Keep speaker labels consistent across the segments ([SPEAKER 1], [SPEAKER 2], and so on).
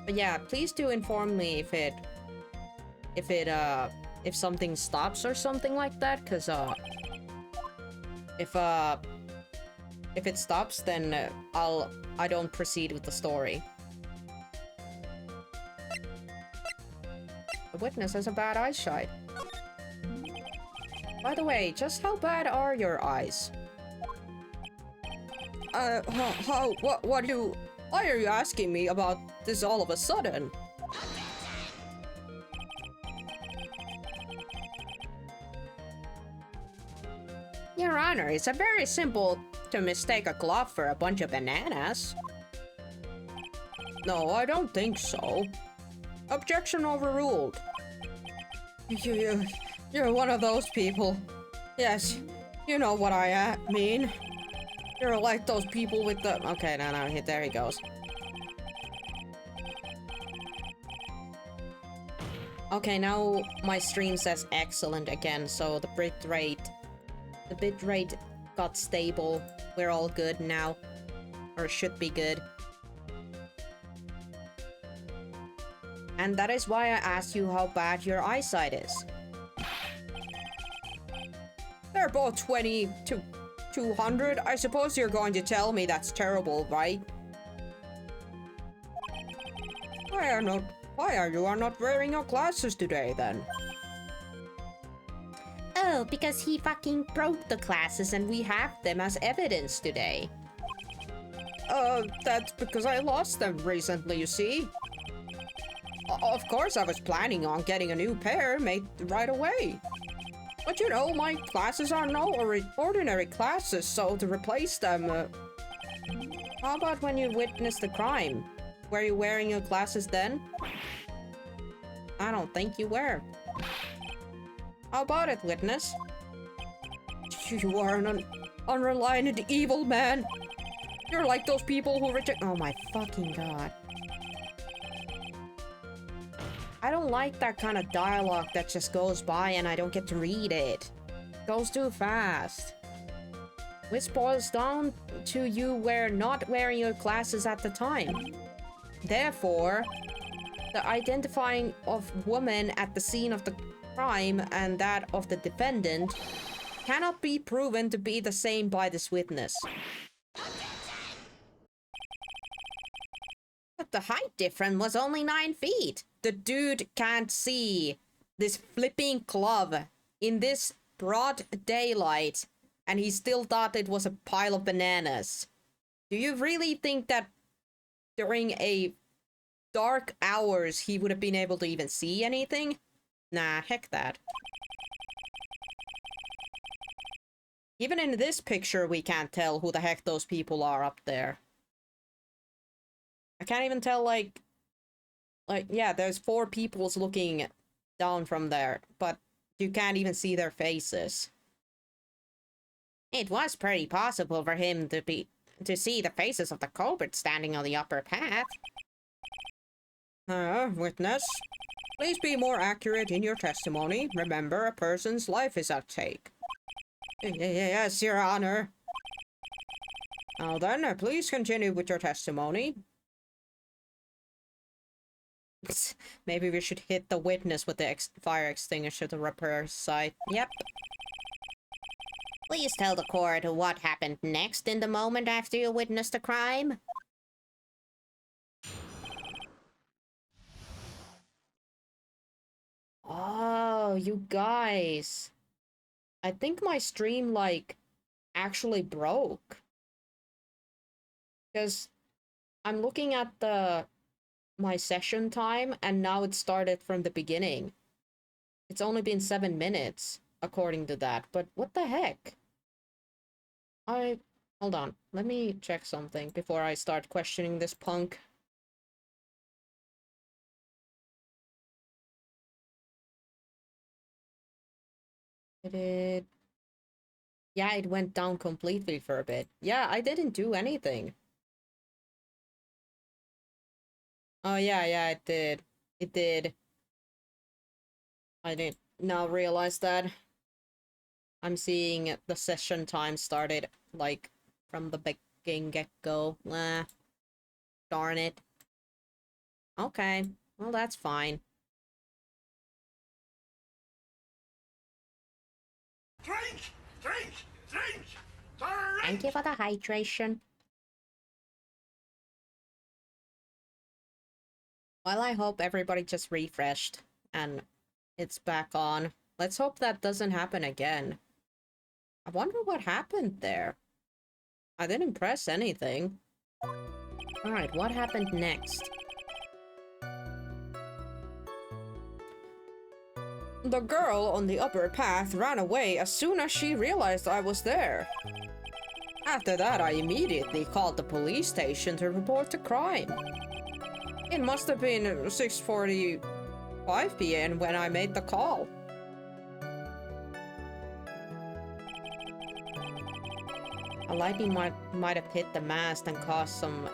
[SPEAKER 1] But yeah, please do inform me if something stops or something like that, cause if it stops, then I don't proceed with the story. The witness has a bad eyesight. By the way, just how bad are your eyes? Why are you asking me about this all of a sudden? Your Honor, it's a very simple to mistake a glove for a bunch of bananas. No, I don't think so. Objection overruled. You're one of those people. Yes, you know what I mean. You're like those people with the... Okay, no, there he goes. Okay, now my stream says excellent again, so the bitrate got stable. We're all good now. Or should be good. And that is why I asked you how bad your eyesight is. They're both 20 to 200. I suppose you're going to tell me that's terrible, right? Why are you not wearing your glasses today, then? Oh, because he fucking broke the glasses and we have them as evidence today. That's because I lost them recently, you see? Of course I was planning on getting a new pair made right away. But you know, my glasses are no ordinary glasses, so to replace them... How about when you witnessed the crime? Were you wearing your glasses then? I don't think you were. How about it, witness? You are an unreliant evil man. You're like those people who reject- Oh my fucking god. I don't like that kind of dialogue that just goes by and I don't get to read it. It goes too fast. Which boils down to you not wearing your glasses at the time. Therefore, the identifying of woman at the scene of the crime and that of the defendant cannot be proven to be the same by this witness. But the height difference was only 9 feet. The dude can't see this flipping glove in this broad daylight, and he still thought it was a pile of bananas. Do you really think that during a dark hours he would have been able to even see anything? Nah, heck that. Even in this picture, we can't tell who the heck those people are up there. I can't even tell, like, yeah, there's 4 peoples looking down from there, but you can't even see their faces. It was pretty possible for him to see the faces of the culprits standing on the upper path. Witness, please be more accurate in your testimony. Remember, a person's life is at stake. Yes, Your Honor. Now then, please continue with your testimony. Maybe we should hit the witness with the fire extinguisher to repair his sight. Yep. Please tell the court what happened next in the moment after you witnessed the crime. Oh, you guys. I think my stream, like, actually broke. Because I'm looking at my session time, and now it started from the beginning. It's only been 7 minutes, according to that. But what the heck? Hold on. Let me check something before I start questioning this punk. Yeah, it went down completely for a bit. Yeah, I didn't do anything. Oh, yeah, it did. It did. I didn't now realize that. I'm seeing the session time started, like, from the beginning get-go. Darn it. Okay, well, that's fine.
[SPEAKER 2] Drink! Drink! Drink!
[SPEAKER 1] Thank you for the hydration. Well, I hope everybody just refreshed and it's back on. Let's hope that doesn't happen again. I wonder what happened there. I didn't press anything. Alright, what happened next? The girl on the upper path ran away as soon as she realized I was there. After that, I immediately called the police station to report the crime. It must have been 6:45 p.m. when I made the call. A lightning might have hit the mast and caused some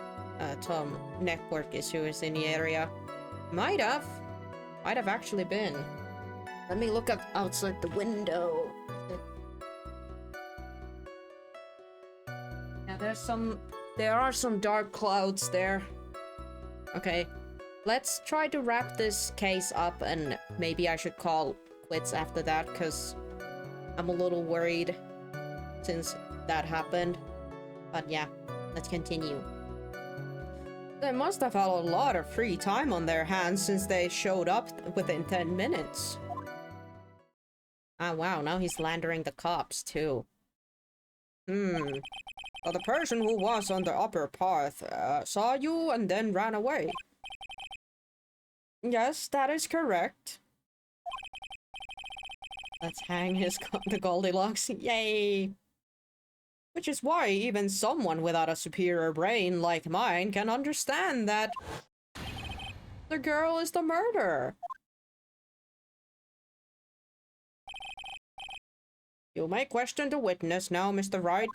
[SPEAKER 1] network issues in the area. Might have actually been. Let me look up outside the window. Yeah, there are some dark clouds there. Okay, let's try to wrap this case up, and maybe I should call quits after that, because I'm a little worried since that happened. But yeah, let's continue. They must have had a lot of free time on their hands since they showed up within 10 minutes. Ah, wow, now he's slandering the cops, too. Well, the person who was on the upper path saw you and then ran away. Yes, that is correct. Let's hang the Goldilocks. Yay! Which is why even someone without a superior brain like mine can understand that the girl is the murderer. You may question the witness now, Mr. Wright.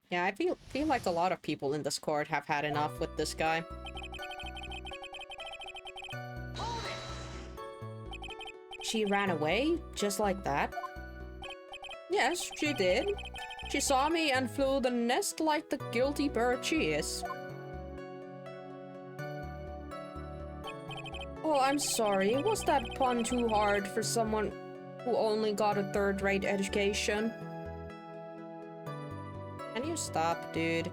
[SPEAKER 1] Yeah, I feel like a lot of people in this court have had enough with this guy. She ran away? Just like that? Yes, she did. She saw me and flew the nest like the guilty bird she is. Oh, I'm sorry. Was that pun too hard for someone who only got a third-rate education? Can you stop, dude?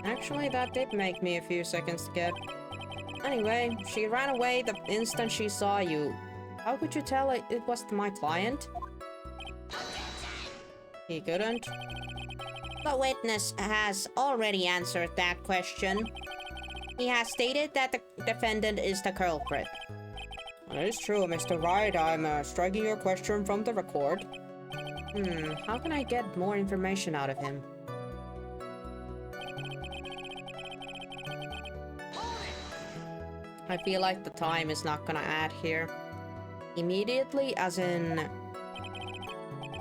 [SPEAKER 1] Actually, that did make me a few seconds to get. Anyway, she ran away the instant she saw you. How could you tell it was my client? He couldn't. The witness has already answered that question. He has stated that the defendant is the culprit. That is true, Mr. Wright. I'm striking your question from the record. How can I get more information out of him? I feel like the time is not gonna add here. Immediately, as in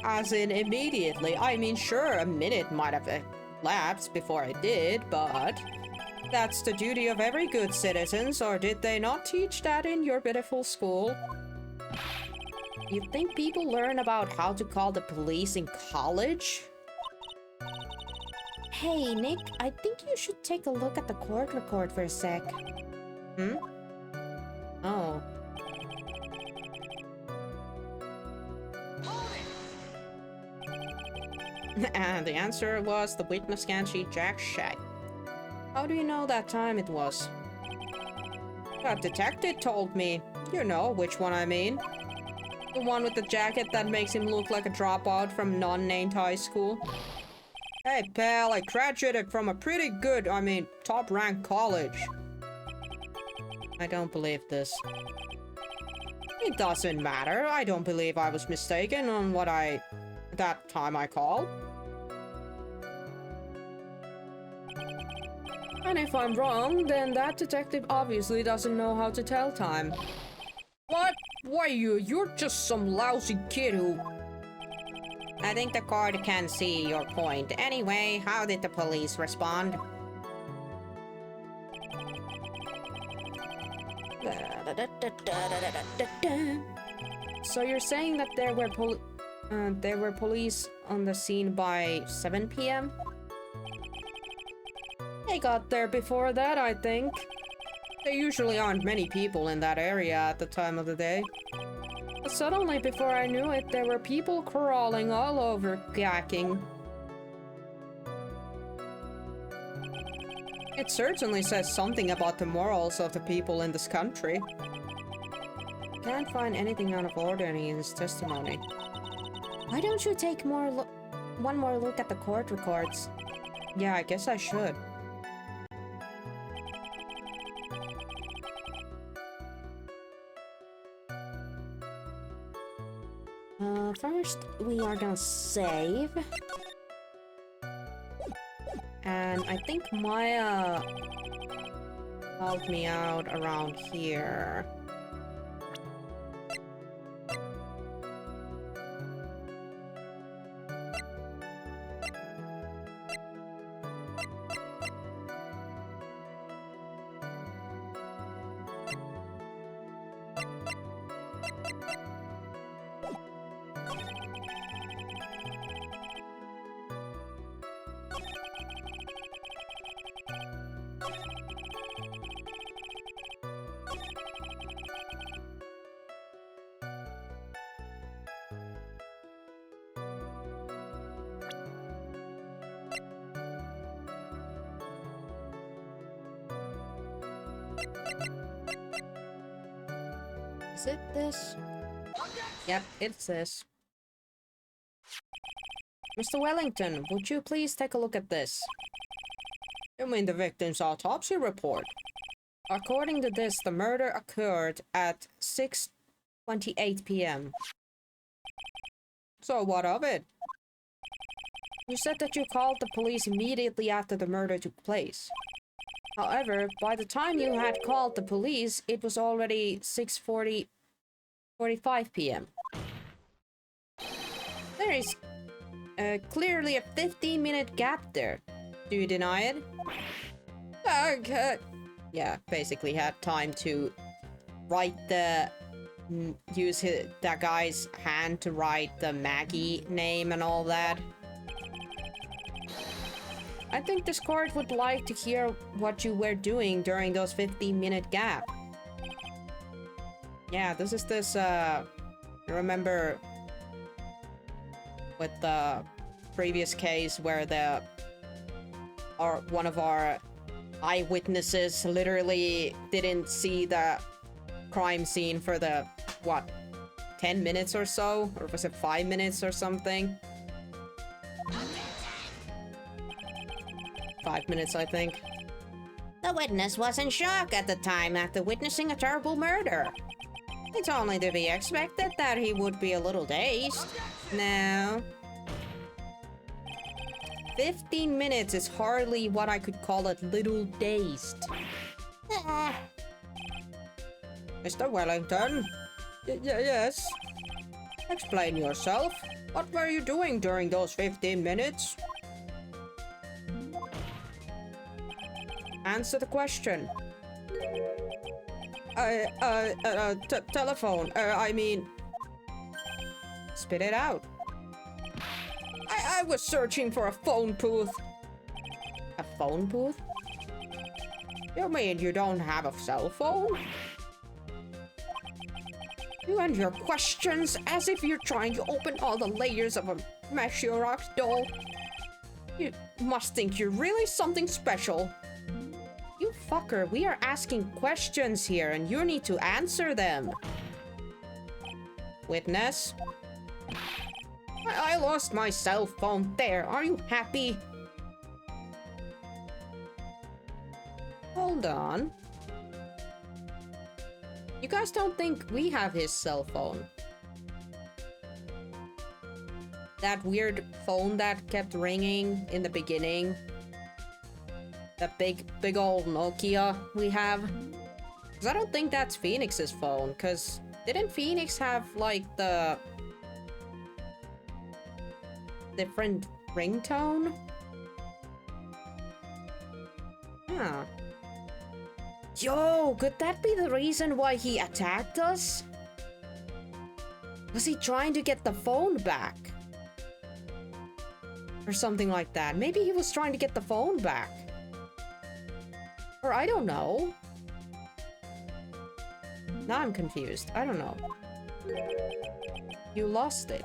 [SPEAKER 1] immediately. I mean, sure, a minute might have elapsed before I did, but that's the duty of every good citizen, or did they not teach that in your beautiful school? You think people learn about how to call the police in college? Hey, Nick, I think you should take a look at the court record for a sec. Oh. And the answer was the witness can't cheat jack shit. How do you know that time it was? That detective told me. You know which one I mean. The one with the jacket that makes him look like a dropout from non-named high school. Hey pal, I graduated from a pretty good, top-ranked college. I don't believe this. It doesn't matter. I don't believe I was mistaken on that time I called. And if I'm wrong, then that detective obviously doesn't know how to tell time. What? Why you're just some lousy kid who... I think the court can see your point. Anyway, how did the police respond? So you're saying that there were police on the scene by 7 p.m.? I got there before that, I think. There usually aren't many people in that area at the time of the day. But suddenly, before I knew it, there were people crawling all over, gawking. It certainly says something about the morals of the people in this country. Can't find anything out of ordinary in his testimony. Why don't you take one more look at the court records? Yeah, I guess I should. First, we are gonna save. And I think Maya helped me out around here. Is it this? Yep, it's this. Mr. Wellington, would you please take a look at this? You mean the victim's autopsy report? According to this, the murder occurred at 6:28 p.m. So what of it? You said that you called the police immediately after the murder took place. However, by the time you had called the police, it was already 6:45 p.m. There is clearly a 15-minute gap there. Do you deny it? Okay. Yeah, basically had time to write use that guy's hand to write the Maggie name and all that. I think this court would like to hear what you were doing during those 15-minute gap. Yeah, this is this, remember with the previous case where one of our eyewitnesses literally didn't see the crime scene for the, what, 10 minutes or so? Or was it 5 minutes or something? 5 minutes, I think. The witness was in shock at the time after witnessing a terrible murder. It's only to be expected that he would be a little dazed. No. 15 minutes is hardly what I could call a little dazed. Mr. Wellington? Yes? Explain yourself. What were you doing during those 15 minutes? Answer the question. Telephone. I mean... Spit it out. I was searching for a phone booth. A phone booth? You mean you don't have a cell phone? You and your questions as if you're trying to open all the layers of a Mashirox doll. You must think you're really something special. You fucker, we are asking questions here and you need to answer them. Witness? I lost my cell phone there. Are you happy? Hold on. You guys don't think we have his cell phone? That weird phone that kept ringing in the beginning? That big old Nokia we have? Because I don't think that's Phoenix's phone, because didn't Phoenix have, like, the different ringtone? Huh. Yo, could that be the reason why he attacked us? Was he trying to get the phone back? Or something like that. Maybe he was trying to get the phone back. Or I don't know. Now I'm confused. I don't know. You lost it.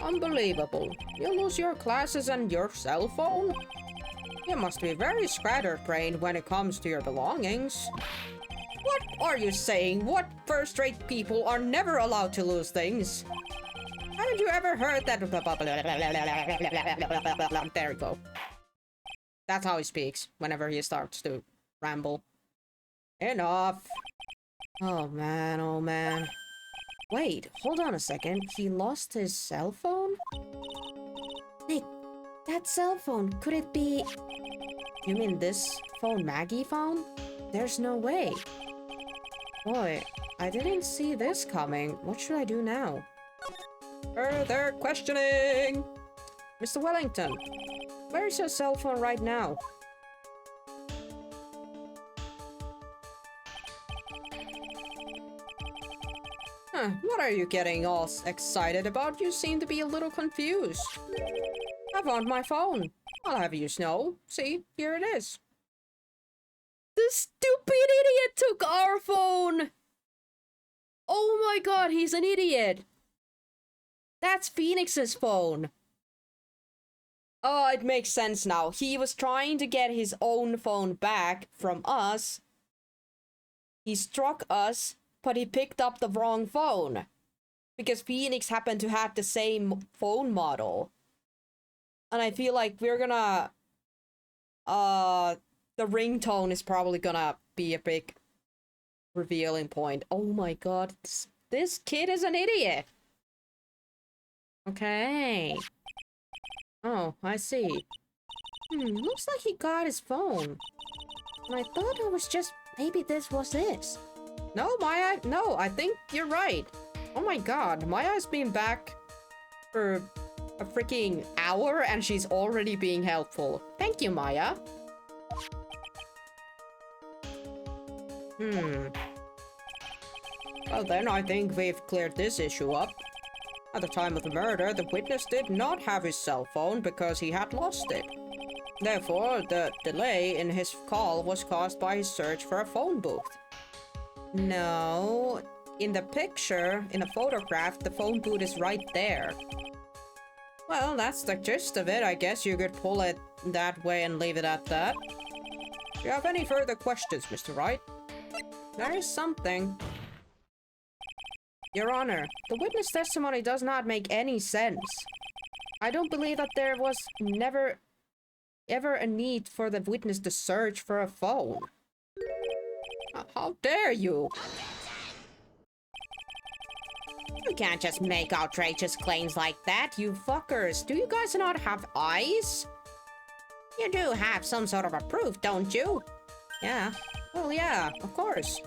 [SPEAKER 1] Unbelievable. You lose your classes and your cell phone? You must be very scatterbrained when it comes to your belongings. What are you saying? What first-rate people are never allowed to lose things? Haven't you ever heard that? There we go. That's how he speaks whenever he starts to ramble. Enough. Oh man, oh man. Wait, hold on a second. He lost his cell phone? Nick, that cell phone, could it be... You mean this phone Maggie found? There's no way. Boy, I didn't see this coming. What should I do now? Further questioning! Mr. Wellington, where is your cell phone right now? Huh, what are you getting all excited about? You seem to be a little confused. I found my phone. I'll have you know. See, here it is. The stupid idiot took our phone! Oh my god, he's an idiot! That's Phoenix's phone. Oh, it makes sense now. He was trying to get his own phone back from us. He struck us, but he picked up the wrong phone. Because Phoenix happened to have the same phone model. And I feel like we're gonna... the ringtone is probably gonna be a big revealing point. Oh my god, this kid is an idiot. Okay. Oh, I see. Looks like he got his phone. And I thought it was just, maybe this was this. No, Maya, no, I think you're right. Oh my god, Maya's been back for a freaking hour and she's already being helpful. Thank you, Maya. Well then, I think we've cleared this issue up. At the time of the murder, the witness did not have his cell phone because he had lost it. Therefore, the delay in his call was caused by his search for a phone booth. No, in the picture, in the photograph, the phone booth is right there. Well, that's the gist of it. I guess you could pull it that way and leave it at that. Do you have any further questions, Mr. Wright? There is something. Your Honor, the witness testimony does not make any sense. I don't believe that there was never ever a need for the witness to search for a phone. How dare you? You can't just make outrageous claims like that, you fuckers. Do you guys not have eyes? You do have some sort of a proof, don't you? Yeah. Well, yeah, of course.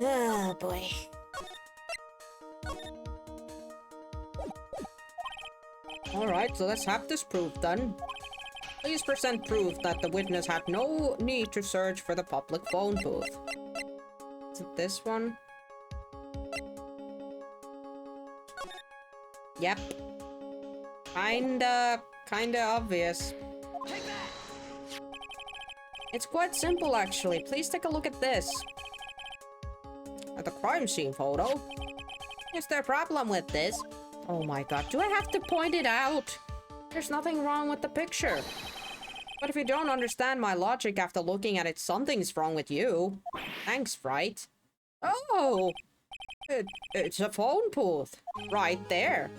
[SPEAKER 1] Oh, boy. Alright, so let's have this proof done. Please present proof that the witness had no need to search for the public phone booth. Is it this one? Yep. Kinda obvious. It's quite simple, actually. Please take a look at this. At the crime scene photo. Is there a problem with this? Oh my god, do I have to point it out? There's nothing wrong with the picture. But if you don't understand my logic after looking at it, something's wrong with you. Thanks, Wright. Oh! It's a phone booth. Right there.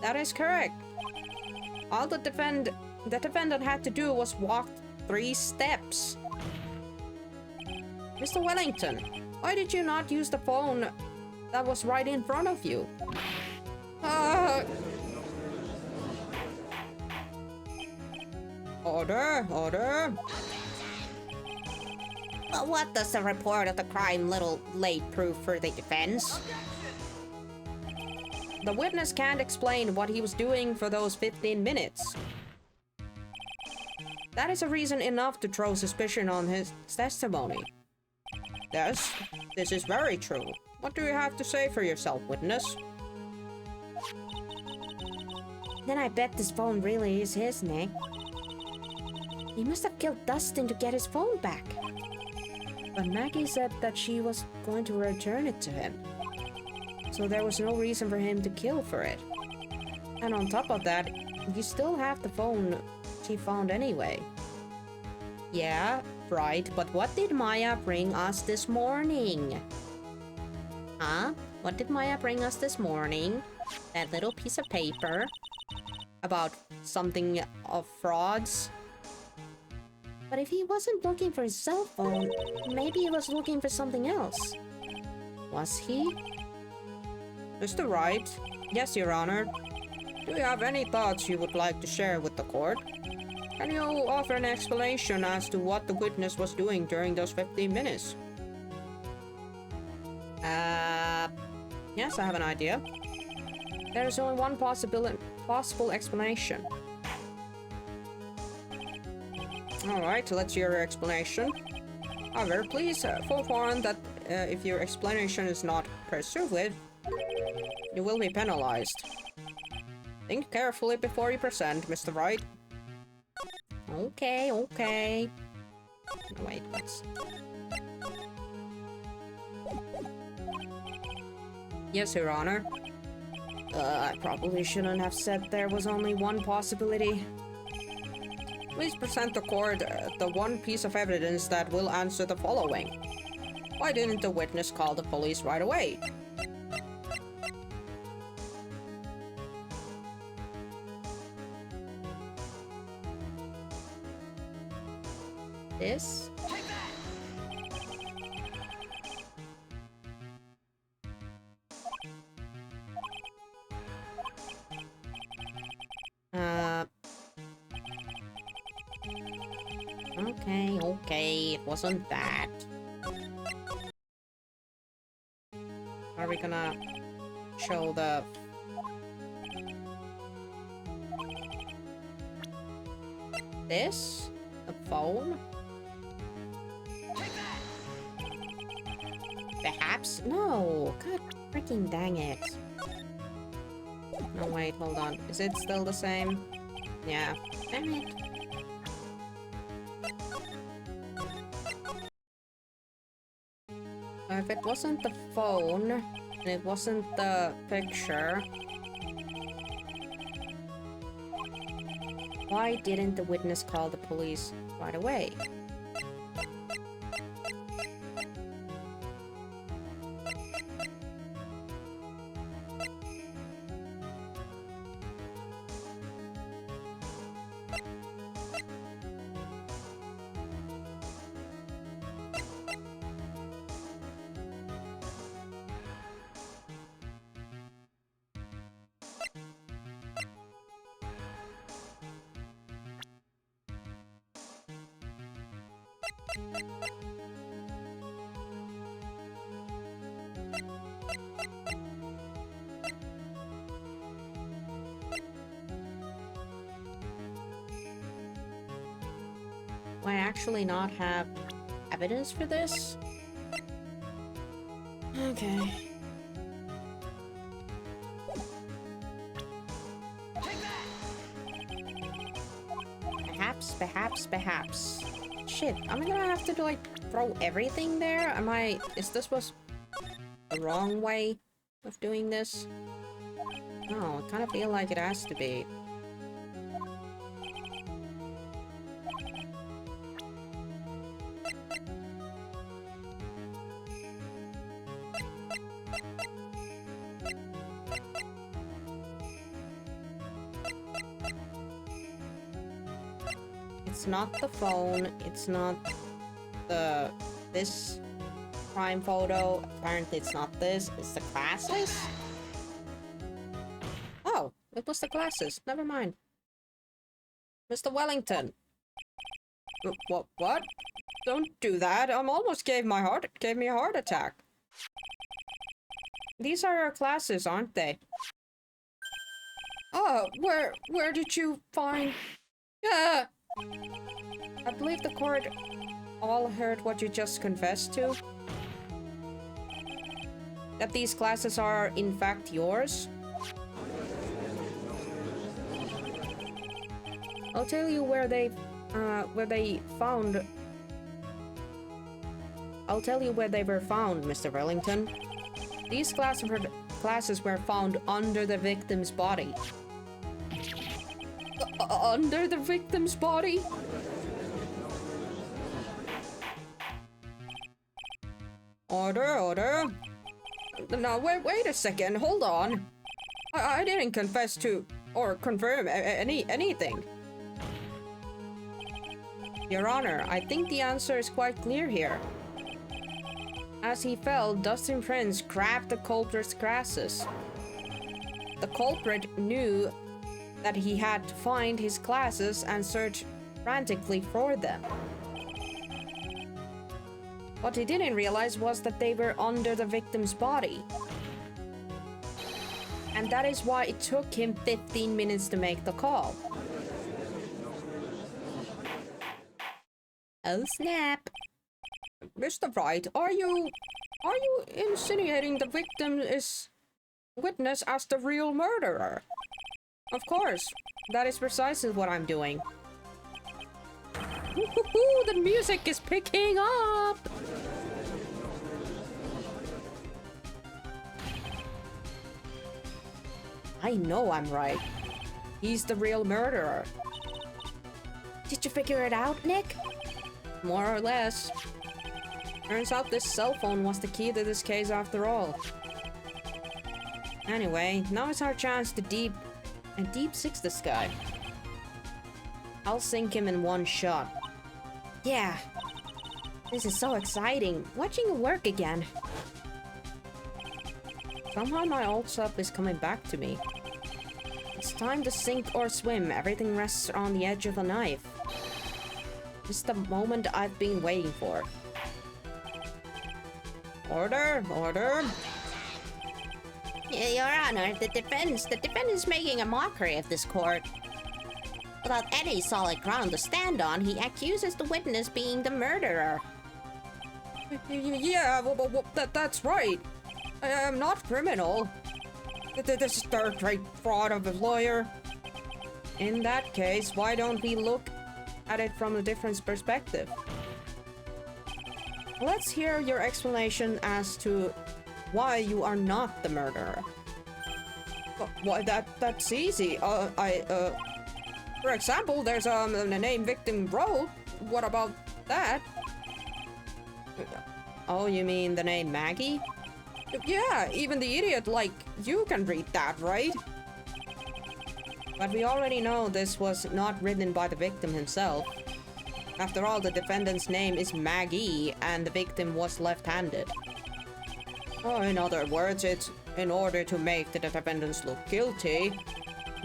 [SPEAKER 1] That is correct. All the defendant had to do was walk 3 steps. Mr. Wellington, why did you not use the phone that was right in front of you? Order, order. What does the report of the crime little late prove for the defense? The witness can't explain what he was doing for those 15 minutes. That is a reason enough to throw suspicion on his testimony. Yes, this is very true. What do you have to say for yourself, witness? Then I bet this phone really is his, Nick. He must have killed Dustin to get his phone back. But Maggie said that she was going to return it to him. So there was no reason for him to kill for it. And on top of that, you still have the phone she found anyway. Yeah, right, but what did Maya bring us this morning? Huh? What did Maya bring us this morning? That little piece of paper about something of frauds? But if he wasn't looking for his cell phone, maybe he was looking for something else. Was he? Mr. Wright? Yes, Your Honor. Do you have any thoughts you would like to share with the court? Can you offer an explanation as to what the witness was doing during those 15 minutes? Yes, I have an idea. There is only one possible explanation. Alright, so let's hear your explanation. However, please forewarn that if your explanation is not persuasive, you will be penalized. Think carefully before you present, Mr. Wright. Okay, okay. No, wait, what's... Yes, Your Honor. I probably shouldn't have said there was only one possibility. Please present the court the one piece of evidence that will answer the following. Why didn't the witness call the police right away? This? Okay, it wasn't that. Are we gonna show the... This? The phone? Perhaps? No! God freaking dang it. No, wait, hold on. Is it still the same? Yeah. Damn it. If it wasn't the phone, and it wasn't the picture, why didn't the witness call the police right away? Do I actually not have evidence for this? Okay. Perhaps. Shit, am I gonna have to like throw everything there? Is this was the wrong way of doing this? No, I kind of feel like it has to be. It's not the phone, it's not this crime photo. Apparently it's not this, it's the glasses. Oh, it was the glasses. Never mind. Mr. Wellington. What? Don't do that. Almost gave me a heart attack. These are your glasses, aren't they? Oh, where did you find... Yeah. I believe the court all heard what you just confessed to. That these glasses are, in fact, yours. I'll tell you where they where they found... I'll tell you where they were found, Mr. Wellington. These glasses were found under the victim's body. Under the victim's body? Order. No, wait a second, hold on. I didn't confess to or confirm anything. Your Honor, I think the answer is quite clear here. As he fell, Dustin Prince grabbed the culprit's glasses. The culprit knew that he had to find his glasses and search frantically for them. What he didn't realize was that they were under the victim's body. And that is why it took him 15 minutes to make the call. Oh snap! Mr. Wright, are you insinuating the victim is witness as the real murderer? Of course, that is precisely what I'm doing. Woohoo, the music is picking up! I know I'm right. He's the real murderer. Did you figure it out, Nick? More or less. Turns out this cell phone was the key to this case after all. Anyway, now is our chance to deep six this guy. I'll sink him in one shot. Yeah. This is so exciting. Watching it work again. Somehow my old self is coming back to me. It's time to sink or swim. Everything rests on the edge of a knife. This is the moment I've been waiting for. Order!
[SPEAKER 3] Your Honor, the defense is making a mockery of this court. Without any solid ground to stand on, he accuses the witness being the murderer.
[SPEAKER 1] Yeah, well, that's right. I am not criminal. This is third-rate fraud of a lawyer. In that case, why don't we look at it from a different perspective? Let's hear your explanation as to why you are not the murderer. Why, that's easy. For example, there's a name victim wrote. What about that? Oh, you mean the name Maggie? Yeah, even the idiot like you can read that, right? But we already know this was not written by the victim himself. After all, the defendant's name is Maggie, and the victim was left-handed. Oh, in other words, it's in order to make the defendants look guilty.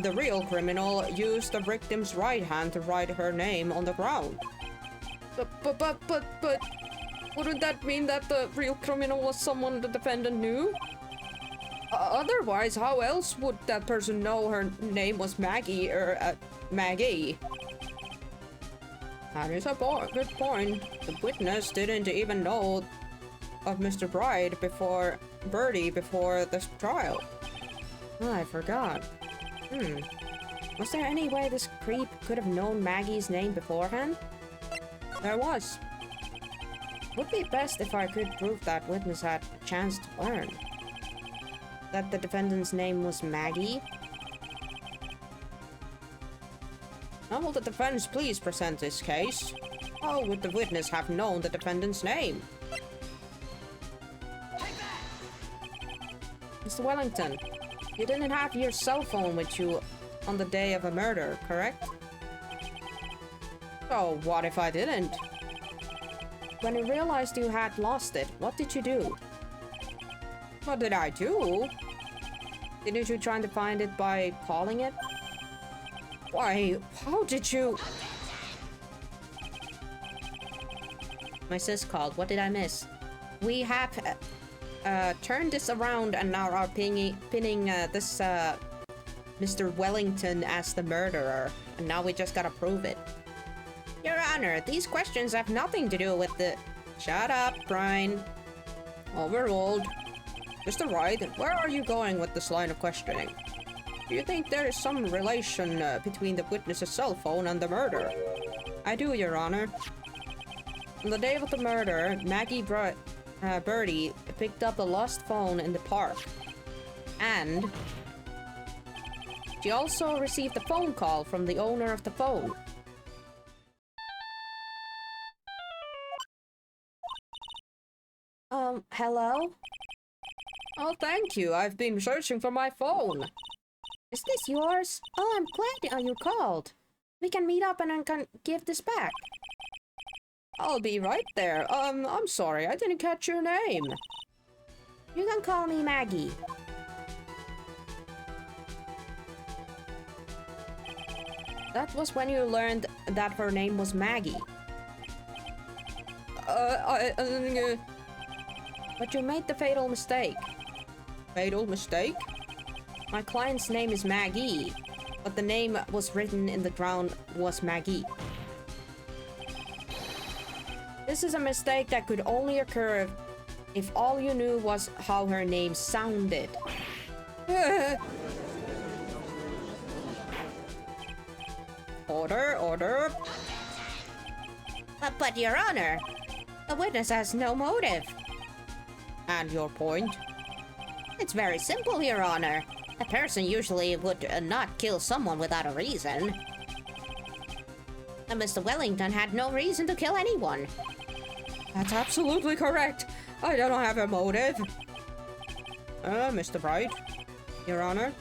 [SPEAKER 1] The real criminal used the victim's right hand to write her name on the ground. But wouldn't that mean that the real criminal was someone the defendant knew? Otherwise, how else would that person know her name was Maggie or Maggie? That is a good point. The witness didn't even know of Mr. Birdie before this trial. Oh, I forgot. Was there any way this creep could have known Maggie's name beforehand? There was. Would be best if I could prove that witness had a chance to learn that the defendant's name was Maggie. Now will the defense please present this case? How would the witness have known the defendant's name? Mr. Wellington, you didn't have your cell phone with you on the day of a murder, correct? So what if I didn't? When you realized you had lost it, what did you do? What did I do? Didn't you try to find it by calling it? Why, how did you... My sis called. What did I miss? We have turned this around and now are pinning this Mr. Wellington as the murderer. And now we just gotta prove it. Your Honor, these questions have nothing to do with the... Shut up, Brian. Overruled. Mr. Wright, where are you going with this line of questioning? Do you think there is some relation between the witness's cell phone and the murder? I do, Your Honor. On the day of the murder, Birdie picked up the lost phone in the park. And she also received a phone call from the owner of the phone.
[SPEAKER 3] Hello?
[SPEAKER 1] Oh, thank you. I've been searching for my phone.
[SPEAKER 3] Is this yours? Oh, I'm glad you called. We can meet up and I can give this back.
[SPEAKER 1] I'll be right there. I'm sorry, I didn't catch your name.
[SPEAKER 3] You can call me Maggie.
[SPEAKER 1] That was when you learned that her name was Maggie.
[SPEAKER 3] But you made the fatal mistake.
[SPEAKER 1] Fatal mistake?
[SPEAKER 3] My client's name is Maggie, but the name was written in the ground was Maggie.
[SPEAKER 1] This is a mistake that could only occur if all you knew was how her name sounded. Order.
[SPEAKER 3] But Your Honor, the witness has no motive.
[SPEAKER 1] And your point?
[SPEAKER 3] It's very simple, Your Honor. A person usually would not kill someone without a reason. And Mr. Wellington had no reason to kill anyone.
[SPEAKER 1] That's absolutely correct. I don't have a motive. Mr. Wright, Your Honor,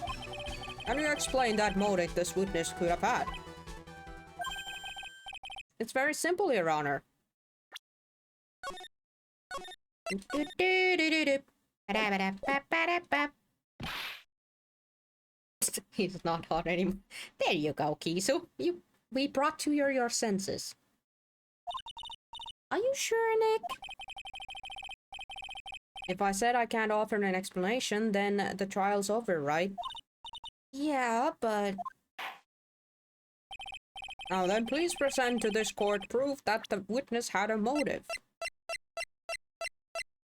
[SPEAKER 1] can you explain that motive this witness could have had? It's very simple, Your Honor. He's not hot anymore. There you go, Kisu. We brought to your senses.
[SPEAKER 3] Are you sure, Nick?
[SPEAKER 1] If I said I can't offer an explanation, then the trial's over, right?
[SPEAKER 3] Yeah, but...
[SPEAKER 1] Now then, please present to this court proof that the witness had a motive.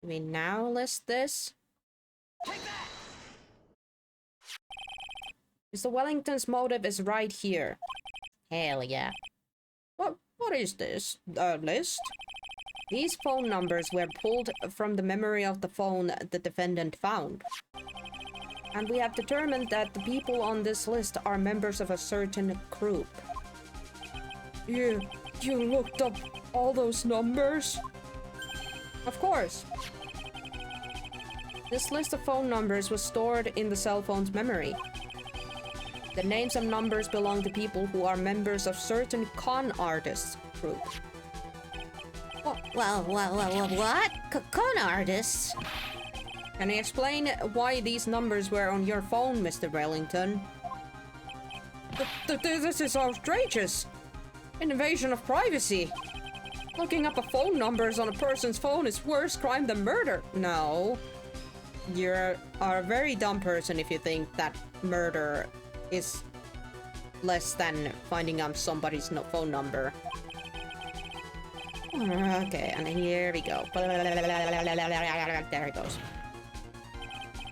[SPEAKER 1] We now list this. Mr. Wellington's motive is right here.
[SPEAKER 3] Hell yeah.
[SPEAKER 1] What is this? A list? These phone numbers were pulled from the memory of the phone the defendant found. And we have determined that the people on this list are members of a certain group. You looked up all those numbers? Of course. This list of phone numbers was stored in the cell phone's memory. The names and numbers belong to people who are members of certain con artists group.
[SPEAKER 3] Well, what? Con artists?
[SPEAKER 1] Can you explain why these numbers were on your phone, Mr. Wellington? This is outrageous! An invasion of privacy! Looking up phone numbers on a person's phone is worse crime than murder! No. You are a very dumb person if you think that murder is less than finding out somebody's phone number. Okay, and here we go. There it goes.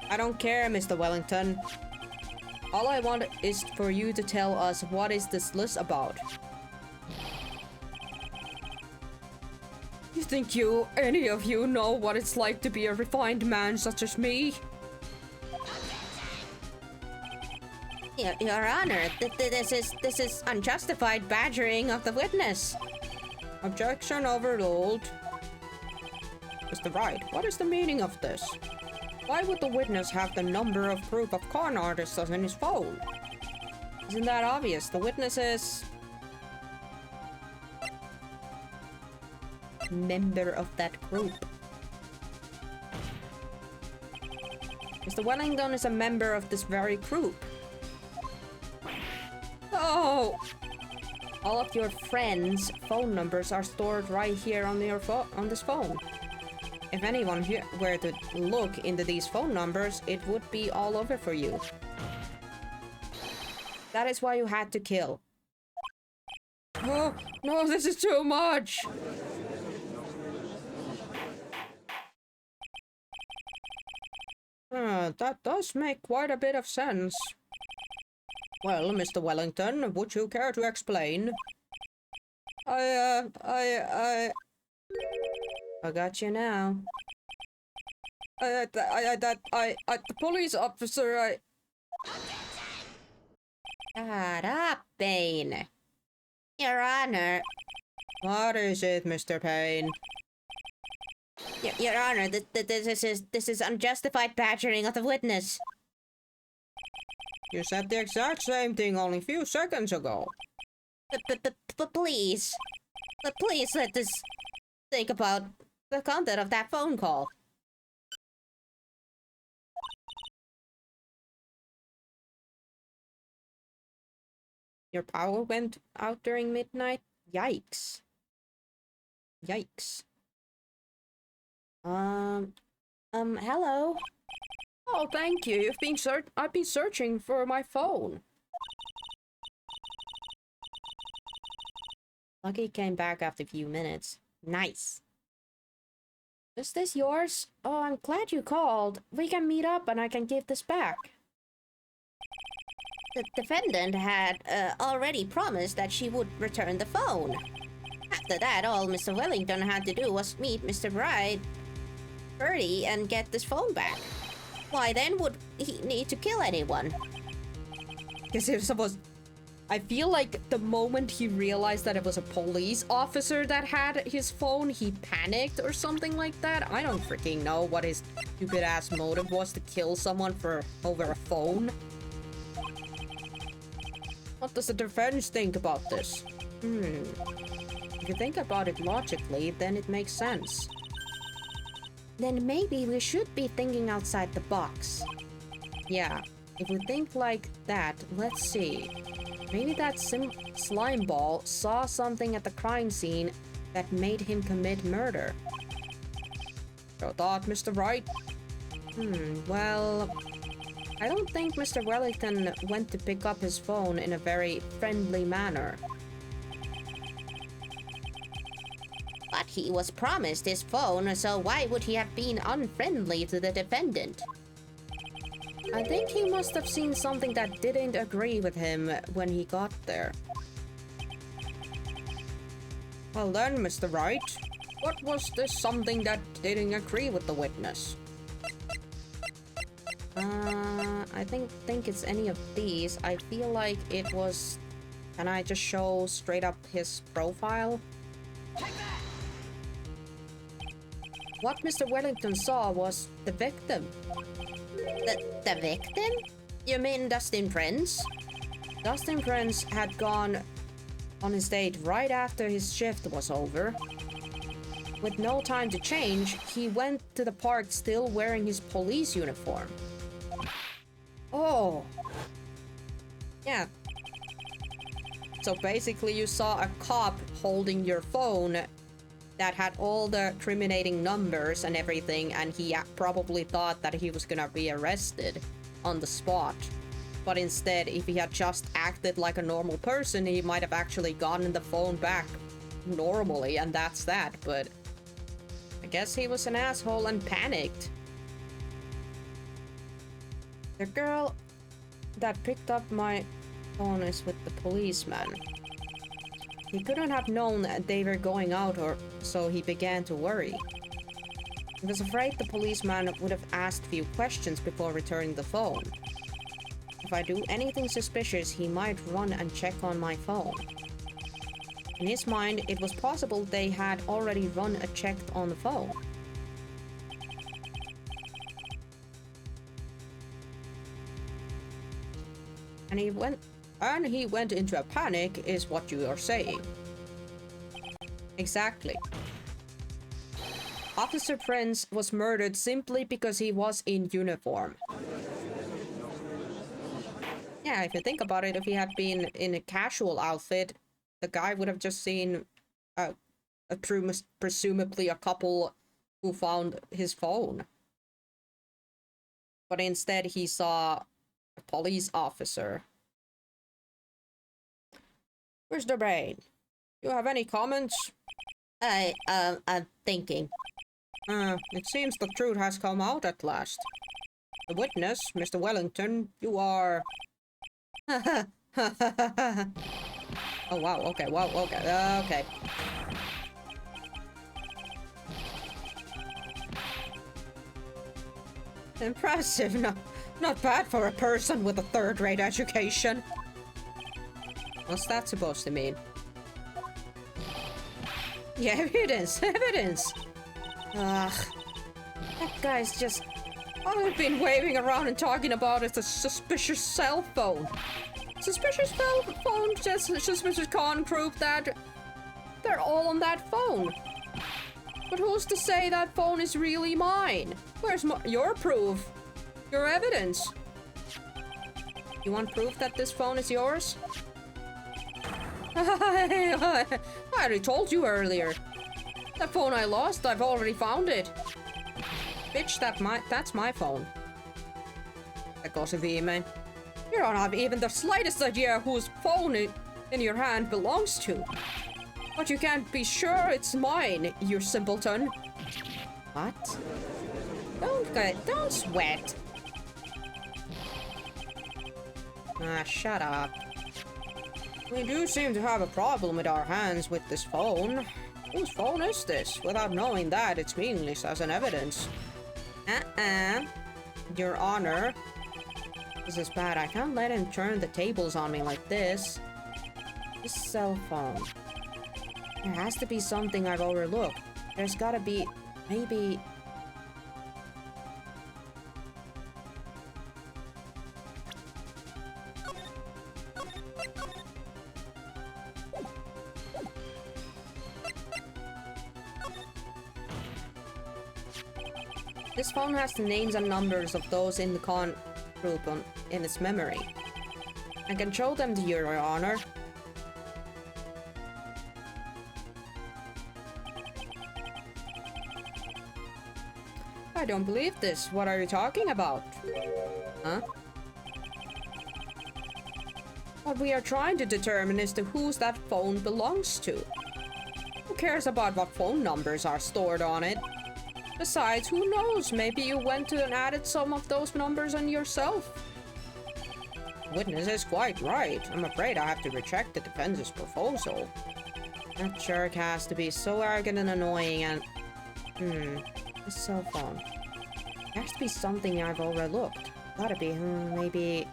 [SPEAKER 1] I don't care, Mr. Wellington. All I want is for you to tell us what is this list about. You think any of you know what it's like to be a refined man such as me?
[SPEAKER 3] Your Honor, this is unjustified badgering of the witness.
[SPEAKER 1] Objection overruled. Mr. Wright, what is the meaning of this? Why would the witness have the number of proof of con artists in his phone? Isn't that obvious? The witness is... member of that group. Mr. Wellington is a member of this very group. Oh! All of your friends' phone numbers are stored right here on this phone. If anyone here were to look into these phone numbers, it would be all over for you. That is why you had to kill. Oh, no, this is too much! That does make quite a bit of sense. Well, Mr. Wellington, would you care to explain? I got you now. The police officer,
[SPEAKER 3] Shut up, Bane. Your Honor.
[SPEAKER 1] What is it, Mr. Payne?
[SPEAKER 3] Your Honor, this is unjustified badgering of the witness.
[SPEAKER 1] You said the exact same thing only a few seconds ago.
[SPEAKER 3] But please. But please let us think about the content of that phone call.
[SPEAKER 1] Your power went out during midnight? Yikes. Yikes.
[SPEAKER 3] Hello?
[SPEAKER 1] Oh, thank you. I've been searching for my phone.
[SPEAKER 3] Lucky came back after a few minutes. Nice.
[SPEAKER 1] Is this yours? Oh, I'm glad you called. We can meet up and I can give this back.
[SPEAKER 3] The defendant had already promised that she would return the phone. After that, all Mr. Wellington had to do was meet Mr. Wright, Birdie, and get this phone back. Why then would he need to kill anyone?
[SPEAKER 1] Because it was supposed... I feel like the moment he realized that it was a police officer that had his phone, he panicked or something like that. I don't freaking know what his stupid ass motive was to kill someone for over a phone. What does the defense think about this? If you think about it logically, then it makes sense.
[SPEAKER 3] Then maybe we should be thinking outside the box.
[SPEAKER 1] Yeah, if we think like that, let's see. Maybe that slime ball saw something at the crime scene that made him commit murder. Your thought, Mr. Wright? Well... I don't think Mr. Wellington went to pick up his phone in a very friendly manner.
[SPEAKER 3] But he was promised his phone, so why would he have been unfriendly to the defendant?
[SPEAKER 1] I think he must have seen something that didn't agree with him when he got there. Well then, Mr. Wright, what was this something that didn't agree with the witness? I think it's any of these. I feel like it was... Can I just show straight up his profile? What Mr. Wellington saw was the victim.
[SPEAKER 3] The victim? You mean Dustin Prince?
[SPEAKER 1] Dustin Prince had gone on his date right after his shift was over. With no time to change, he went to the park still wearing his police uniform. Oh. Yeah. So basically you saw a cop holding your phone that had all the criminating numbers and everything, and he probably thought that he was gonna be arrested on the spot. But instead, if he had just acted like a normal person, he might have actually gotten the phone back normally, and that's that. But I guess he was an asshole and panicked. The girl that picked up my phone is with the policeman. He couldn't have known that they were going out, or so he began to worry. He was afraid the policeman would have asked few questions before returning the phone. If I do anything suspicious, he might run and check on my phone. In his mind, it was possible they had already run a check on the phone. And he went into a panic, is what you are saying. Exactly. Officer Prince was murdered simply because he was in uniform. Yeah, if you think about it, if he had been in a casual outfit, the guy would have just seen presumably a couple who found his phone. But instead he saw a police officer. Mr. Brain, you have any comments?
[SPEAKER 3] I'm thinking.
[SPEAKER 1] It seems the truth has come out at last. The witness, Mr. Wellington, you are... A Oh, wow. Okay, wow, okay. Okay. Impressive. Not bad for a person with a third-rate education. What's that supposed to mean? Yeah, evidence. Evidence. Ugh. That guy's just... All I've been waving around and talking about is a suspicious cell phone. Suspicious phone, just suspicious can't prove that they're all on that phone. But who's to say that phone is really mine? Where's your proof? Your evidence? You want proof that this phone is yours? I already told you earlier. That phone I lost, I've already found it. Bitch, that's my phone. That goes to V, man. You don't have even the slightest idea whose phone in your hand belongs to. But you can't be sure it's mine, you simpleton. What? Don't sweat. Ah, shut up. We do seem to have a problem with our hands with this phone. Whose phone is this? Without knowing that, it's meaningless as an evidence. Your Honor. This is bad. I can't let him turn the tables on me like this. This cell phone. There has to be something I've overlooked. There's gotta be... maybe... This phone has the names and numbers of those in the con group in its memory. I can show them to you, Your Honor. I don't believe this. What are you talking about? Huh? What we are trying to determine is whose that phone belongs to. Who cares about what phone numbers are stored on it? Besides, who knows? Maybe you went to and added some of those numbers on yourself. Witness is quite right. I'm afraid I have to reject the defense's proposal. That jerk has to be so arrogant and annoying and... This cell phone. There has to be something I've overlooked. Gotta be, maybe...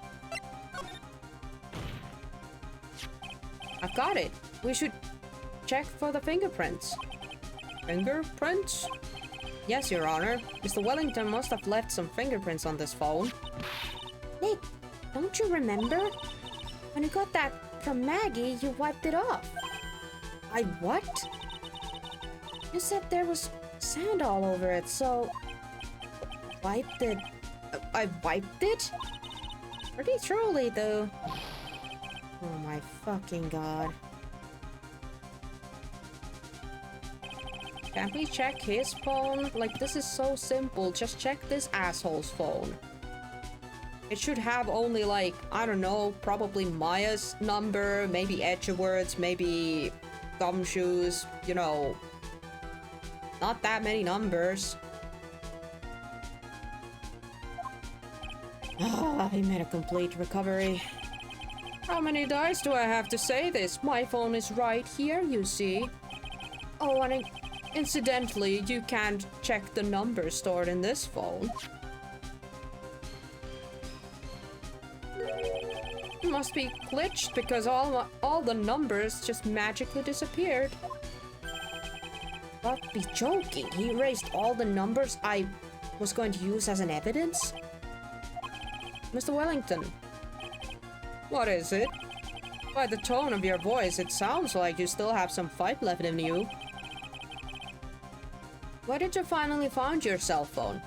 [SPEAKER 1] I've got it. We should check for the fingerprints. Fingerprints? Yes, Your Honor. Mr. Wellington must have left some fingerprints on this phone.
[SPEAKER 3] Nick, don't you remember? When you got that from Maggie, you wiped it off.
[SPEAKER 1] I what?
[SPEAKER 3] You said there was sand all over it, so...
[SPEAKER 1] Wiped it? I wiped it?
[SPEAKER 3] Pretty truly, though.
[SPEAKER 1] Oh my fucking god. Can't we check his phone? Like, this is so simple. Just check this asshole's phone. It should have only, like, I don't know, probably Maya's number, maybe Edgeworth's, maybe Gumshoe's, you know. Not that many numbers. I made a complete recovery. How many dice do I have to say this? My phone is right here, you see. Oh, and incidentally, you can't check the numbers stored in this phone. It must be glitched because all the numbers just magically disappeared. But be joking, he erased all the numbers I was going to use as an evidence? Mr. Wellington. What is it? By the tone of your voice, it sounds like you still have some fight left in you. Where did you finally find your cell phone?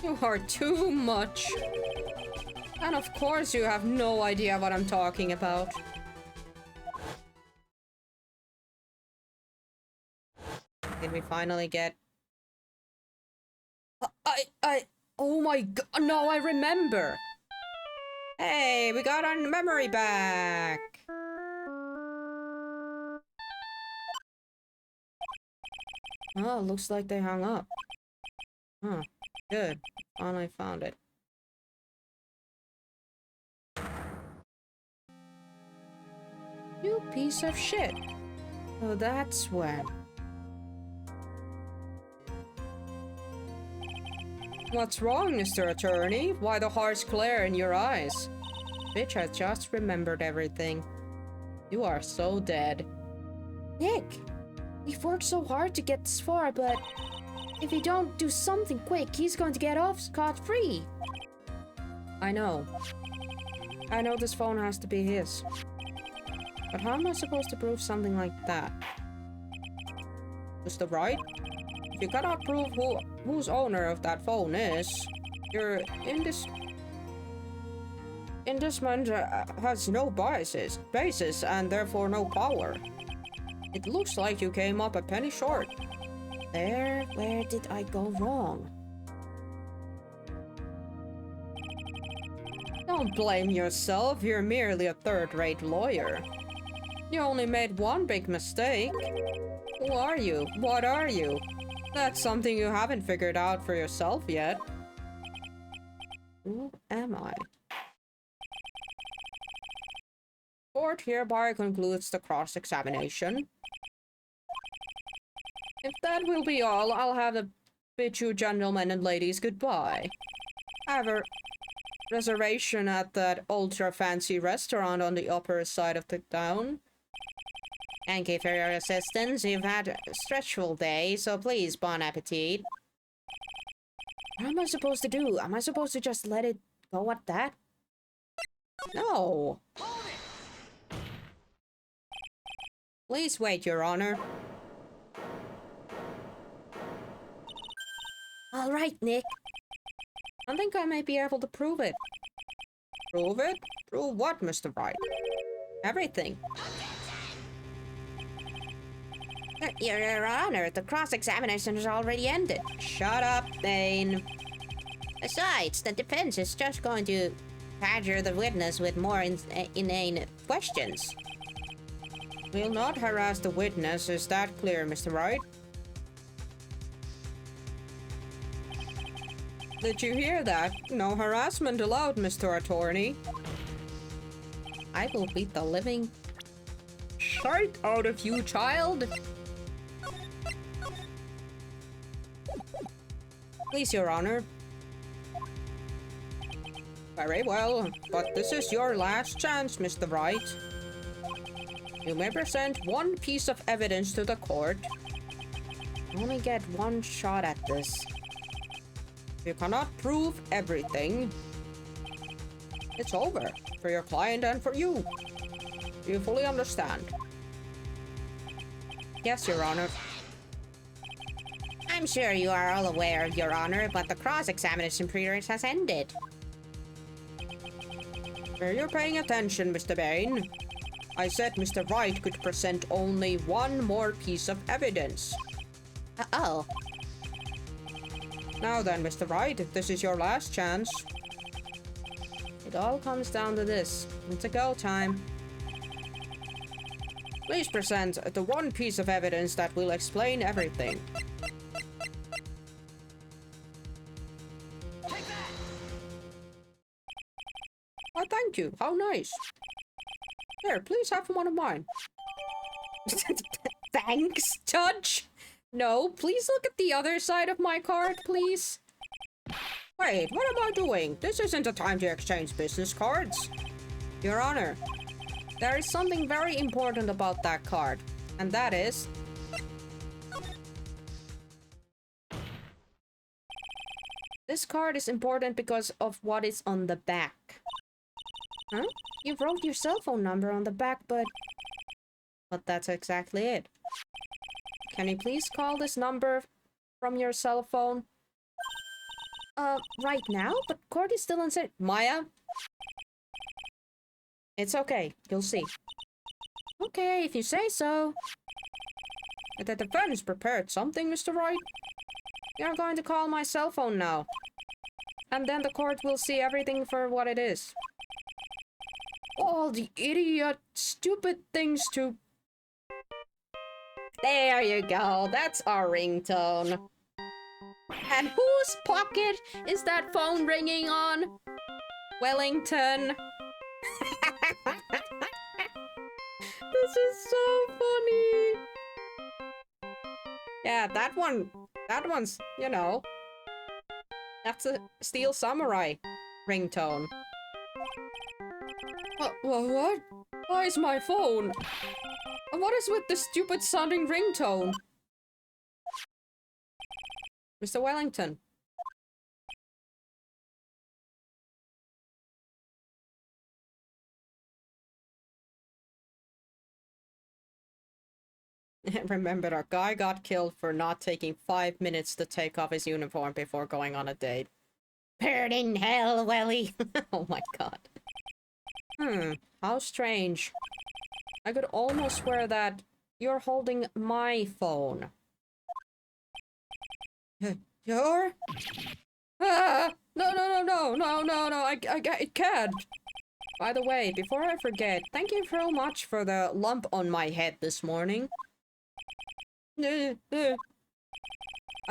[SPEAKER 1] You are too much. And of course you have no idea what I'm talking about. Did we finally get... oh my god, no, I remember! Hey, we got our memory back! Oh, looks like they hung up. Huh. Good. Finally found it. You piece of shit. Oh, that's when. What's wrong, Mr. Attorney? Why the harsh glare in your eyes? Bitch, I just remembered everything. You are so dead.
[SPEAKER 3] Nick, we've worked so hard to get this far, but if you don't do something quick, he's going to get off scot-free.
[SPEAKER 1] I know. I know this phone has to be his. But how am I supposed to prove something like that? Mr. Wright? If you cannot prove whose owner of that phone is, your indictment has no basis and therefore no power. It looks like you came up a penny short.
[SPEAKER 3] Where did I go wrong?
[SPEAKER 1] Don't blame yourself, you're merely a third-rate lawyer. You only made one big mistake. Who are you? What are you? That's something you haven't figured out for yourself yet. Who am I? Court hereby concludes the cross-examination. If that will be all, I'll have to bid you gentlemen and ladies goodbye. I have a reservation at that ultra-fancy restaurant on the upper side of the town.
[SPEAKER 3] Thank you for your assistance. You've had a stressful day, so please, bon appetit.
[SPEAKER 1] What am I supposed to do? Am I supposed to just let it go at that? No. Please wait, Your Honor.
[SPEAKER 3] All right, Nick.
[SPEAKER 1] I think I may be able to prove it. Prove it? Prove what, Mr. Wright? Everything.
[SPEAKER 3] Your Honor, the cross-examination has already ended.
[SPEAKER 1] Shut up, Bane.
[SPEAKER 3] Besides, the defense is just going to badger the witness with more inane questions.
[SPEAKER 1] We'll not harass the witness, is that clear, Mr. Wright? Did you hear that? No harassment allowed, Mr. Attorney. I will beat the living shite out of you, child. Please, Your Honor. Very well, but this is your last chance, Mr. Wright. You may present one piece of evidence to the court. You only get one shot at this. If you cannot prove everything, it's over for your client and for you. Do you fully understand? Yes, Your Honor.
[SPEAKER 3] I'm sure you are all aware, Your Honor, but the cross-examination period has ended.
[SPEAKER 1] Are you paying attention, Mr. Bain? I said Mr. Wright could present only one more piece of evidence.
[SPEAKER 3] Oh.
[SPEAKER 1] Now then, Mr. Wright, this is your last chance. It all comes down to this. It's a go time. Please present the one piece of evidence that will explain everything. Oh, thank you. How nice. Here, please have one of mine. Thanks, Judge. No, please look at the other side of my card, please. Wait, what am I doing? This isn't the time to exchange business cards. Your Honor, there is something very important about that card, and that is... This card is important because of what is on the back. Huh? You wrote your cell phone number on the back, but that's exactly it. Can you please call this number from your cell phone?
[SPEAKER 3] Right now? But court is still in
[SPEAKER 1] Maya? It's okay. You'll see.
[SPEAKER 3] Okay, if you say so.
[SPEAKER 1] The defense prepared something, Mr. Wright. You're going to call my cell phone now. And then the court will see everything for what it is. All the idiot, stupid things to... There you go. That's our ringtone. And whose pocket is that phone ringing on? Wellington. This is so funny. Yeah, that one's, you know, that's a Steel Samurai ringtone. What? Why is my phone? What is with the stupid sounding ringtone? Mr. Wellington. Remember, our guy got killed for not taking 5 minutes to take off his uniform before going on a date.
[SPEAKER 3] Bird in hell, Welly.
[SPEAKER 1] Oh my god. How strange. I could almost swear that you're holding my phone. You're? Ah! No, I can't. By the way, before I forget, thank you so much for the lump on my head this morning. I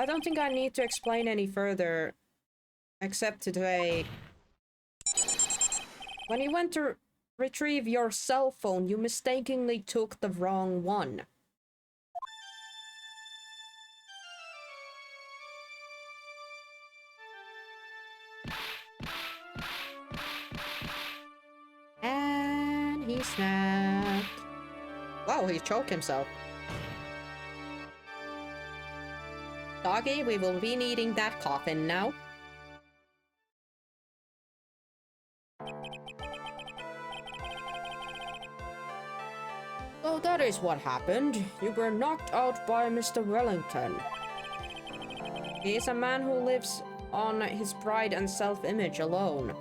[SPEAKER 1] don't think I need to explain any further, except today. When you went to retrieve your cell phone, you mistakenly took the wrong one. And he snapped. Wow, he choked himself. Doggy, we will be needing that coffin now. So that is what happened. You were knocked out by Mr. Wellington. He is a man who lives on his pride and self-image alone.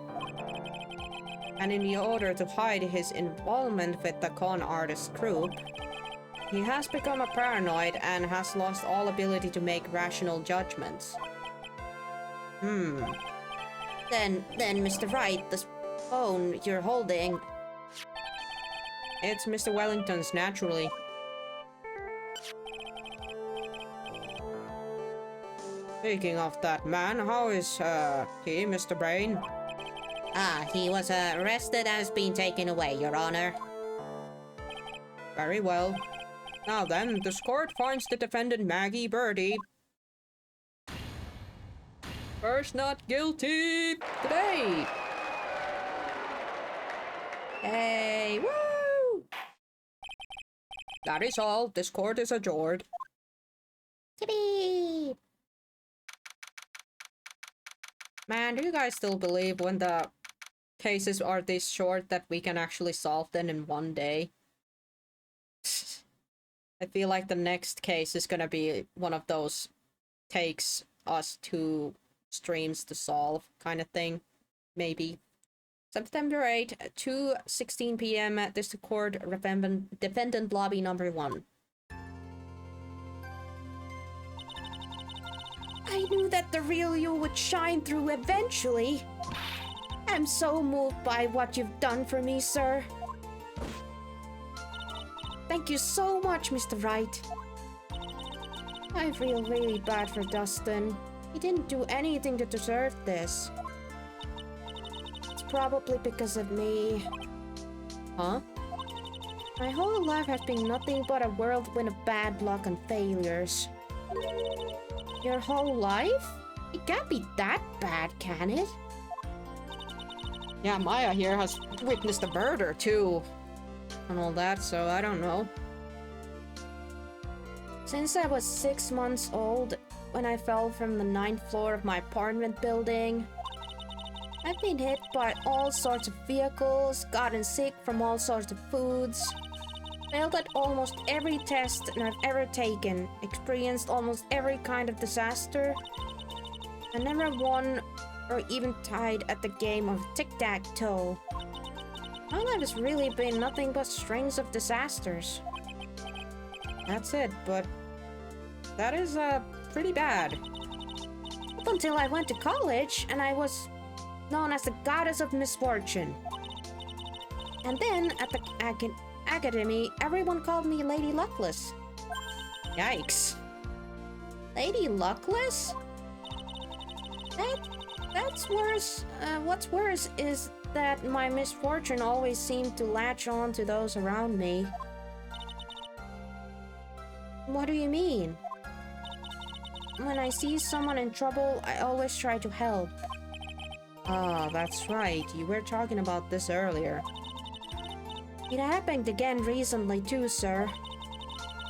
[SPEAKER 1] And in order to hide his involvement with the con artist group, he has become a paranoid and has lost all ability to make rational judgments.
[SPEAKER 3] Then, Mr. Wright, the phone you're holding...
[SPEAKER 1] It's Mr. Wellington's, naturally. Speaking of that man, how is, he, Mr. Brain?
[SPEAKER 3] He was arrested and has been taken away, Your Honor.
[SPEAKER 1] Very well. Now then, this court finds the defendant Maggie Birdie first not guilty today. Hey, woo! That is all. This court is adjourned.
[SPEAKER 3] Yippee!
[SPEAKER 1] Man, do you guys still believe when the cases are this short that we can actually solve them in one day? I feel like the next case is gonna be one of those takes us 2 streams to solve kind of thing. Maybe. September 8, 2:16 p.m. at District Court, Defendant Lobby number 1.
[SPEAKER 3] I knew that the real you would shine through eventually. I'm so moved by what you've done for me, sir. Thank you so much, Mr. Wright. I feel really bad for Dustin. He didn't do anything to deserve this. It's probably because of me.
[SPEAKER 1] Huh?
[SPEAKER 3] My whole life has been nothing but a whirlwind of bad luck and failures. Your whole life? It can't be that bad, can it?
[SPEAKER 1] Yeah, Maya here has witnessed a murder too. And all that, so I don't know.
[SPEAKER 3] Since I was 6 months old, when I fell from the 9th floor of my apartment building, I've been hit by all sorts of vehicles, gotten sick from all sorts of foods, failed at almost every test I've ever taken, experienced almost every kind of disaster, and never won or even tied at the game of tic-tac-toe. My life has really been nothing but strings of disasters.
[SPEAKER 1] That's it, but that is pretty bad.
[SPEAKER 3] Up until I went to college and I was known as the goddess of misfortune. And then at the academy, everyone called me Lady Luckless.
[SPEAKER 1] Yikes.
[SPEAKER 3] Lady Luckless? That, that's worse. What's worse is that my misfortune always seemed to latch on to those around me. What do you mean? When I see someone in trouble, I always try to help.
[SPEAKER 1] Ah, that's right. You were talking about this earlier.
[SPEAKER 3] It happened again recently too, sir.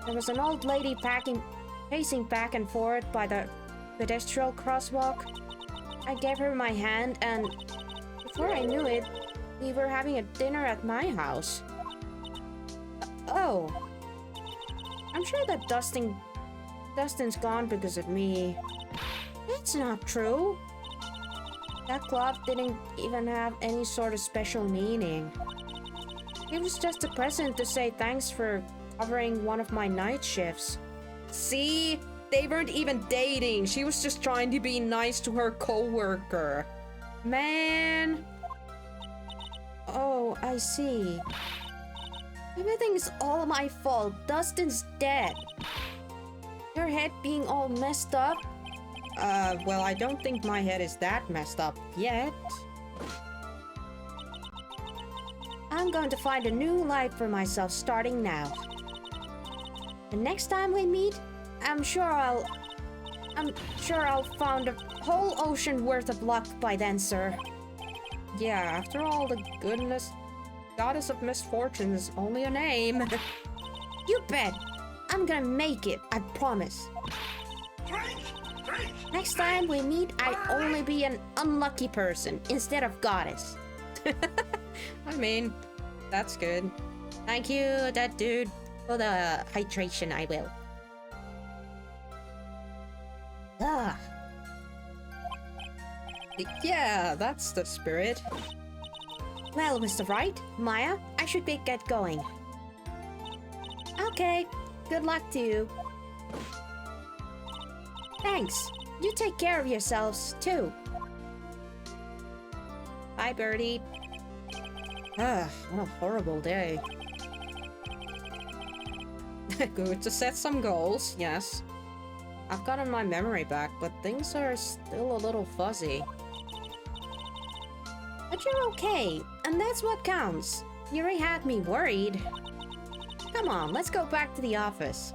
[SPEAKER 3] There was an old lady pacing back and forth by the pedestrian crosswalk. I gave her my hand, and before I knew it, we were having a dinner at my house. Oh. I'm sure that Dustin's gone because of me. That's not true. That glove didn't even have any sort of special meaning. It was just a present to say thanks for covering one of my night shifts.
[SPEAKER 1] See? They weren't even dating. She was just trying to be nice to her coworker. Man.
[SPEAKER 3] Oh, I see. Everything's all my fault. Dustin's dead. Your head being all messed up.
[SPEAKER 1] Well, I don't think my head is that messed up yet.
[SPEAKER 3] I'm going to find a new life for myself starting now. The next time we meet, I'm sure I'll find a whole ocean worth of luck by then, sir.
[SPEAKER 1] Yeah, after all, the goddess of misfortune is only a name.
[SPEAKER 3] You bet. I'm gonna make it, I promise.
[SPEAKER 2] Drink! Drink!
[SPEAKER 3] Next time we meet, I only be an unlucky person instead of goddess.
[SPEAKER 1] I mean, that's good.
[SPEAKER 3] Thank you, that dude, for the hydration. I will. Ah.
[SPEAKER 1] Yeah, that's the spirit.
[SPEAKER 3] Well, Mr. Wright, Maya, I should get going. Okay, good luck to you. Thanks. You take care of yourselves, too.
[SPEAKER 1] Bye, Birdie. Ah, what a horrible day. Good to set some goals, yes. I've gotten my memory back, but things are still a little fuzzy.
[SPEAKER 3] But you're okay, and that's what counts. Yuri had me worried. Come on, let's go back to the office.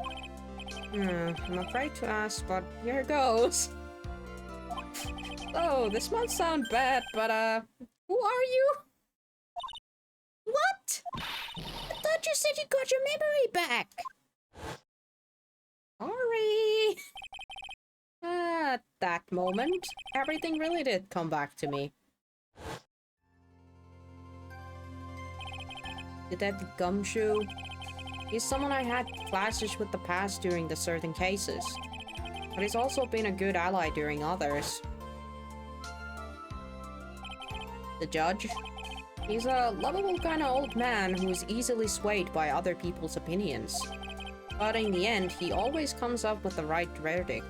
[SPEAKER 1] I'm afraid to ask, but here goes. Oh, this might sound bad, but who are you?
[SPEAKER 3] What? I thought you said you got your memory back.
[SPEAKER 1] Sorry. At that moment, everything really did come back to me. Detective Gumshoe. He's someone I had clashes with the past during the certain cases. But he's also been a good ally during others. The judge. He's a lovable kind of old man who's easily swayed by other people's opinions. But in the end, he always comes up with the right verdict.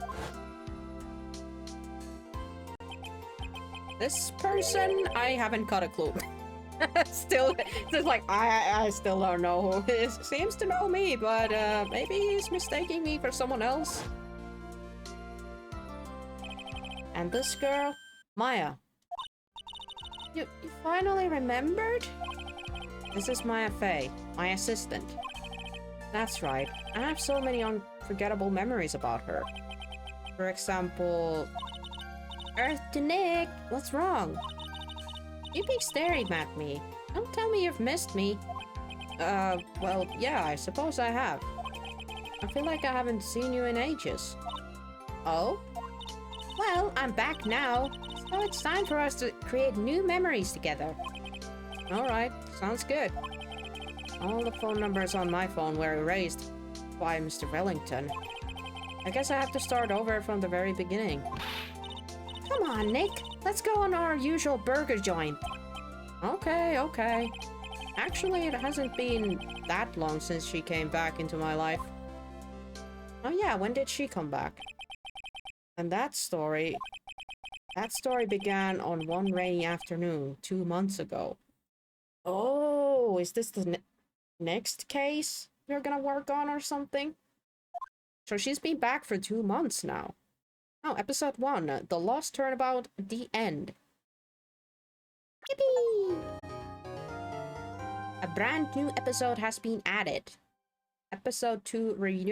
[SPEAKER 1] This person, I haven't got a clue. Still, just like, I still don't know who he is. Seems to know me, but maybe he's mistaking me for someone else. And this girl, Maya.
[SPEAKER 3] You finally remembered?
[SPEAKER 1] This is Maya Fey, my assistant. That's right, I have so many unforgettable memories about her. For example...
[SPEAKER 3] Earth to Nick, what's wrong?
[SPEAKER 1] You be staring at me. Don't tell me you've missed me. Well, yeah, I suppose I have. I feel like I haven't seen you in ages. Oh?
[SPEAKER 3] Well, I'm back now, so it's time for us to create new memories together.
[SPEAKER 1] Alright, sounds good. All the phone numbers on my phone were erased by Mr. Wellington. I guess I have to start over from the very beginning.
[SPEAKER 3] Come on, Nick. Let's go on our usual burger joint.
[SPEAKER 1] Okay, okay. Actually, it hasn't been that long since she came back into my life. Oh yeah, when did she come back? And that story began on one rainy afternoon 2 months ago. Oh, is this the next case you're gonna work on or something? So she's been back for 2 months now. Oh, episode 1, The Lost Turnabout, the end.
[SPEAKER 3] Yippee!
[SPEAKER 1] A brand new episode has been added. Episode 2, Renew